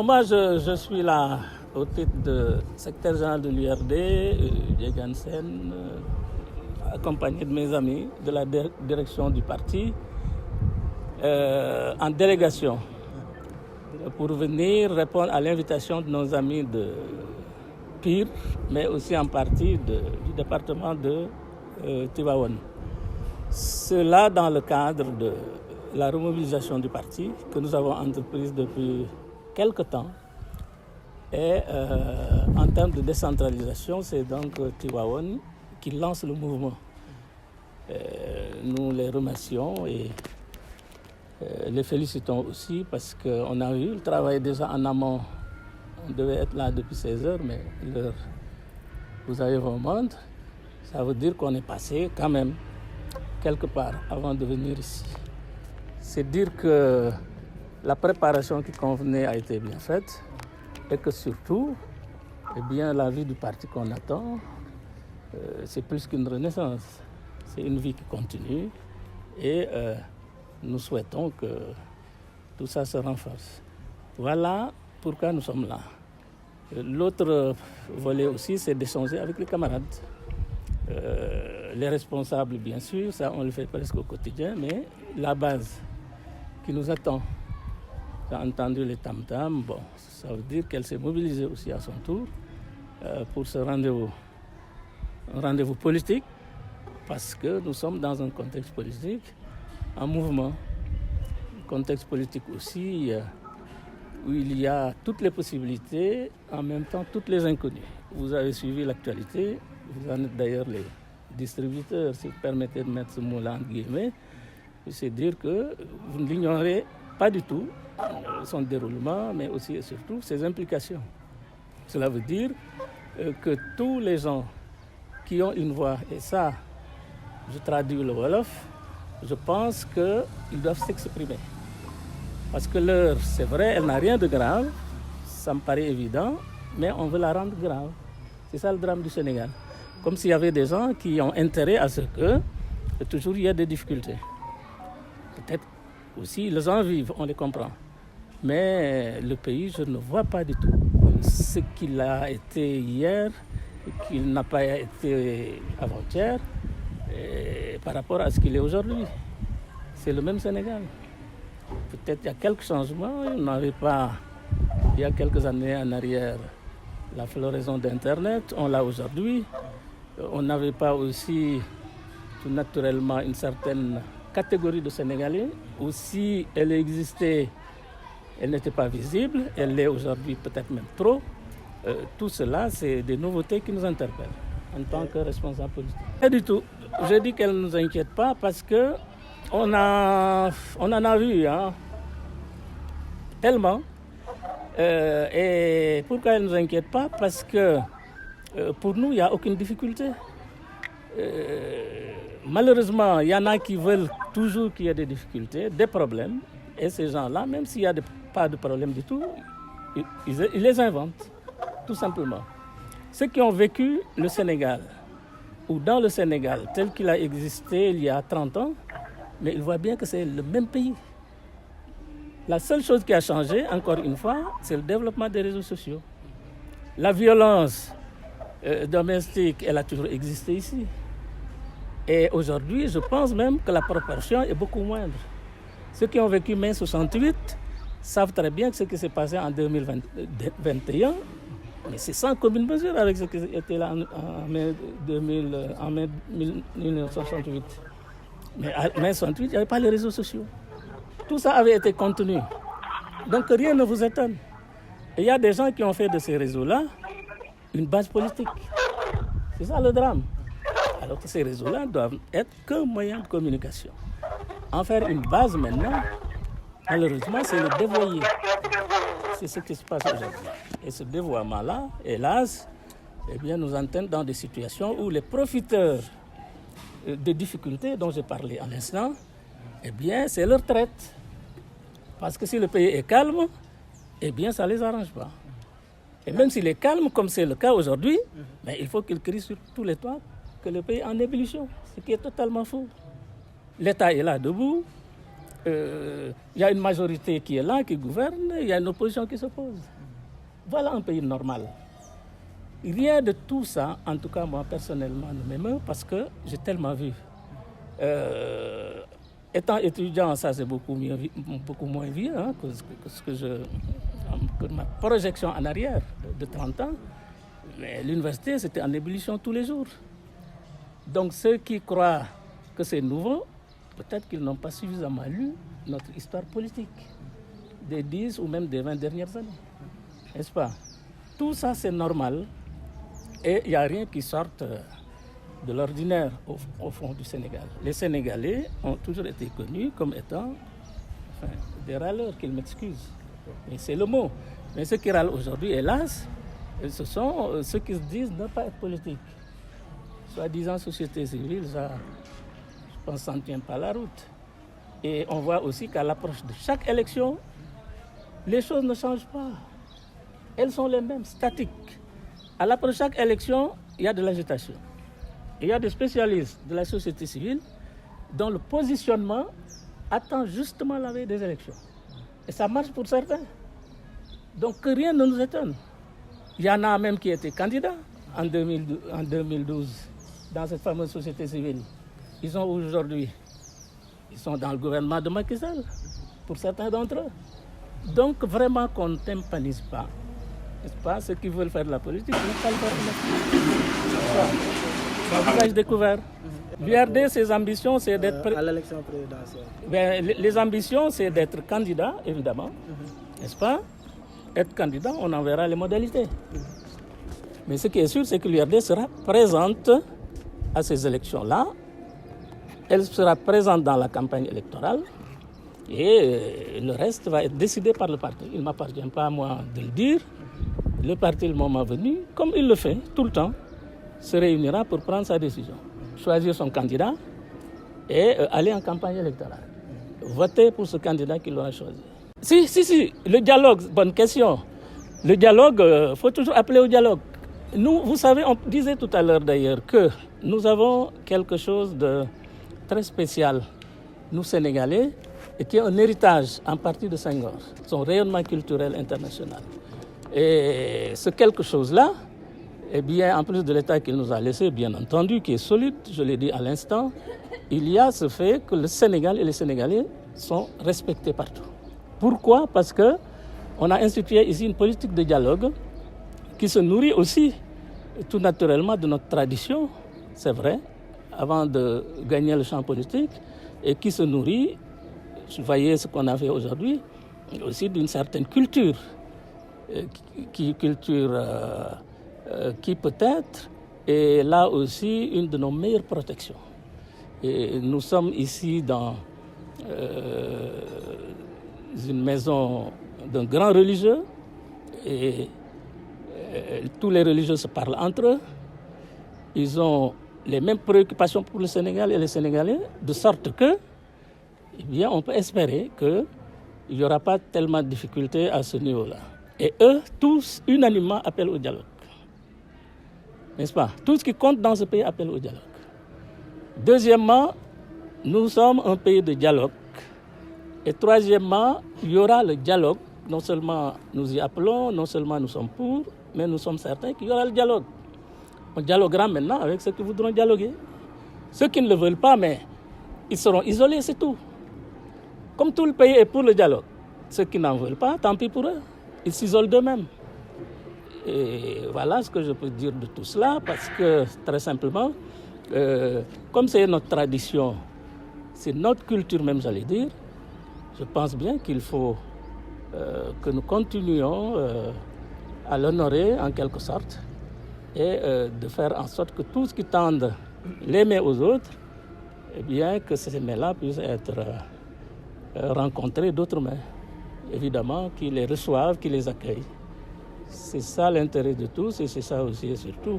Alors moi, je suis là au titre de secrétaire général de l'URD, Djegansen, accompagné de mes amis de la direction du parti, en délégation, pour venir répondre à l'invitation de nos amis de Pire, mais aussi en partie du département de Tivaouane. Cela dans le cadre de la remobilisation du parti que nous avons entreprise depuis quelque temps. Et en termes de décentralisation, c'est donc Tivaouane qui lance le mouvement. Nous les remercions et les félicitons aussi parce qu'on a eu le travail déjà en amont. On devait être là depuis 16 heures, mais l'heure, vous avez vos montres. Ça veut dire qu'on est passé quand même quelque part avant de venir ici. C'est dire que la préparation qui convenait a été bien faite et que surtout, eh bien, la vie du parti qu'on attend, c'est plus qu'une renaissance. C'est une vie qui continue et nous souhaitons que tout ça se renforce. Voilà pourquoi nous sommes là. L'autre volet aussi, c'est d'échanger avec les camarades. Les responsables, bien sûr, ça on le fait presque au quotidien, mais la base qui nous attend, j'ai entendu les tam-tams, bon, ça veut dire qu'elle s'est mobilisée aussi à son tour pour ce rendez-vous. Un rendez-vous politique, parce que nous sommes dans un contexte politique, en mouvement. Un contexte politique aussi où il y a toutes les possibilités, en même temps toutes les inconnues. Vous avez suivi l'actualité, vous en êtes d'ailleurs les distributeurs, si vous permettez de mettre ce mot-là entre guillemets, c'est dire que vous ne l'ignorez pas du tout, son déroulement, mais aussi et surtout ses implications. Cela veut dire que tous les gens qui ont une voix, et ça, je traduis le Wolof, je pense qu'ils doivent s'exprimer. Parce que l'heure, c'est vrai, elle n'a rien de grave, ça me paraît évident, mais on veut la rendre grave. C'est ça le drame du Sénégal. Comme s'il y avait des gens qui ont intérêt à ce que toujours il y ait des difficultés. Peut-être aussi, les gens vivent, on les comprend. Mais le pays, je ne vois pas du tout ce qu'il a été hier, qu'il n'a pas été avant-hier, par rapport à ce qu'il est aujourd'hui. C'est le même Sénégal. Peut-être il y a quelques changements, on n'avait pas, il y a quelques années en arrière, la floraison d'Internet, on l'a aujourd'hui. On n'avait pas aussi, tout naturellement, une certaine catégorie de Sénégalais. Aussi, elle existait, elle n'était pas visible, elle l'est aujourd'hui peut-être même trop. Tout cela, c'est des nouveautés qui nous interpellent en tant que responsables politiques. Pas du tout. Je dis qu'elle ne nous inquiète pas parce que on en a vu tellement. Et pourquoi elle ne nous inquiète pas? Parce que pour nous, il n'y a aucune difficulté. Malheureusement, il y en a qui veulent toujours qu'il y ait des difficultés, des problèmes. Et ces gens-là, même s'il n'y a pas de problème du tout, ils les inventent, tout simplement. Ceux qui ont vécu le Sénégal, ou dans le Sénégal, tel qu'il a existé il y a 30 ans, mais ils voient bien que c'est le même pays. La seule chose qui a changé, encore une fois, c'est le développement des réseaux sociaux. La violence domestique, elle a toujours existé ici. Et aujourd'hui, je pense même que la proportion est beaucoup moindre. Ceux qui ont vécu mai 68 savent très bien que ce qui s'est passé en 2021, mais c'est sans commune mesure avec ce qui était là en mai 1968. Mais en mai 68, il n'y avait pas les réseaux sociaux. Tout ça avait été contenu. Donc rien ne vous étonne. Et il y a des gens qui ont fait de ces réseaux-là une base politique. C'est ça le drame. Alors que ces réseaux-là doivent être qu'un moyen de communication. En faire une base maintenant, malheureusement, c'est le dévoyer. C'est ce qui se passe aujourd'hui. Et ce dévoiement-là, hélas, eh bien, nous entraîne dans des situations où les profiteurs des difficultés dont j'ai parlé à l'instant, eh bien, c'est leur traite. Parce que si le pays est calme, eh bien, ça ne les arrange pas. Et même s'il est calme, comme c'est le cas aujourd'hui, mais il faut qu'il crie sur tous les toits que le pays est en ébullition, ce qui est totalement faux. L'État est là debout, il y a une majorité qui est là, qui gouverne, il y a une opposition qui s'oppose. Voilà un pays normal. Rien de tout ça, en tout cas moi personnellement, ne m'émeut parce que j'ai tellement vu. Étant étudiant, ça c'est beaucoup moins vieux que ma projection en arrière de 30 ans. Mais l'université, c'était en ébullition tous les jours. Donc ceux qui croient que c'est nouveau, peut-être qu'ils n'ont pas suffisamment lu notre histoire politique des 10 ou même des 20 dernières années. N'est-ce pas? Tout ça, c'est normal et il n'y a rien qui sorte de l'ordinaire au fond du Sénégal. Les Sénégalais ont toujours été connus comme étant des râleurs, qu'ils m'excusent. Mais c'est le mot. Mais ceux qui râlent aujourd'hui, hélas, ce sont ceux qui se disent ne pas être politiques. Soi-disant société civile, ça, je pense que ça ne tient pas la route. Et on voit aussi qu'à l'approche de chaque élection, les choses ne changent pas. Elles sont les mêmes, statiques. À l'approche de chaque élection, il y a de l'agitation. Il y a des spécialistes de la société civile dont le positionnement attend justement la veille des élections. Et ça marche pour certains. Donc que rien ne nous étonne. Il y en a même qui étaient candidats en 2012 dans cette fameuse société civile. Ils sont aujourd'hui, ils sont dans le gouvernement de Macky Sall, pour certains d'entre eux. Donc vraiment qu'on ne tympanise pas. N'est-ce pas? Ceux qui veulent faire de la politique, ils ne veulent pas le faire. C'est un visage découvert. L'URD, ses ambitions, c'est d'être... À l'élection présidentielle. Les ambitions, c'est d'être candidat, évidemment. N'est-ce pas? Être candidat, on en verra les modalités. Mais ce qui est sûr, c'est que l'URD sera présente à ces élections-là. Elle sera présente dans la campagne électorale. Et le reste va être décidé par le parti. Il ne m'appartient pas à moi de le dire. Le parti, le moment venu, comme il le fait tout le temps, se réunira pour prendre sa décision. Choisir son candidat et aller en campagne électorale. Voter pour ce candidat qu'il aura choisi. Si, le dialogue, bonne question. Le dialogue, il faut toujours appeler au dialogue. Nous, vous savez, on disait tout à l'heure d'ailleurs que nous avons quelque chose de très spécial, nous Sénégalais, et qui est un héritage en partie de Senghor, son rayonnement culturel international. Et ce quelque chose-là, eh bien, en plus de l'État qu'il nous a laissé, bien entendu, qui est solide, je l'ai dit à l'instant, il y a ce fait que le Sénégal et les Sénégalais sont respectés partout. Pourquoi? Parce qu'on a institué ici une politique de dialogue qui se nourrit aussi tout naturellement de notre tradition, c'est vrai, avant de gagner le champ politique, et qui se nourrit, vous voyez ce qu'on a fait aujourd'hui, aussi d'une certaine culture, qui peut-être est là aussi une de nos meilleures protections. Et nous sommes ici dans une maison d'un grand religieux et tous les religieux se parlent entre eux. Ils ont les mêmes préoccupations pour le Sénégal et les Sénégalais, de sorte que, eh bien, on peut espérer qu'il n'y aura pas tellement de difficultés à ce niveau-là. Et eux, tous, unanimement, appellent au dialogue. N'est-ce pas? Tout ce qui compte dans ce pays appelle au dialogue. Deuxièmement, nous sommes un pays de dialogue. Et troisièmement, il y aura le dialogue. Non seulement nous y appelons, non seulement nous sommes pour, mais nous sommes certains qu'il y aura le dialogue. On dialoguera maintenant avec ceux qui voudront dialoguer. Ceux qui ne le veulent pas, mais ils seront isolés, c'est tout. Comme tout le pays est pour le dialogue. Ceux qui n'en veulent pas, tant pis pour eux. Ils s'isolent d'eux-mêmes. Et voilà ce que je peux dire de tout cela, parce que, très simplement, comme c'est notre tradition, c'est notre culture même, j'allais dire, je pense bien qu'il faut que nous continuions à l'honorer en quelque sorte et de faire en sorte que tout ce qui tende les mains aux autres, eh bien, que ces mains-là puissent être rencontrées d'autres mains, évidemment, qui les reçoivent, qui les accueillent. C'est ça l'intérêt de tous et c'est ça aussi et surtout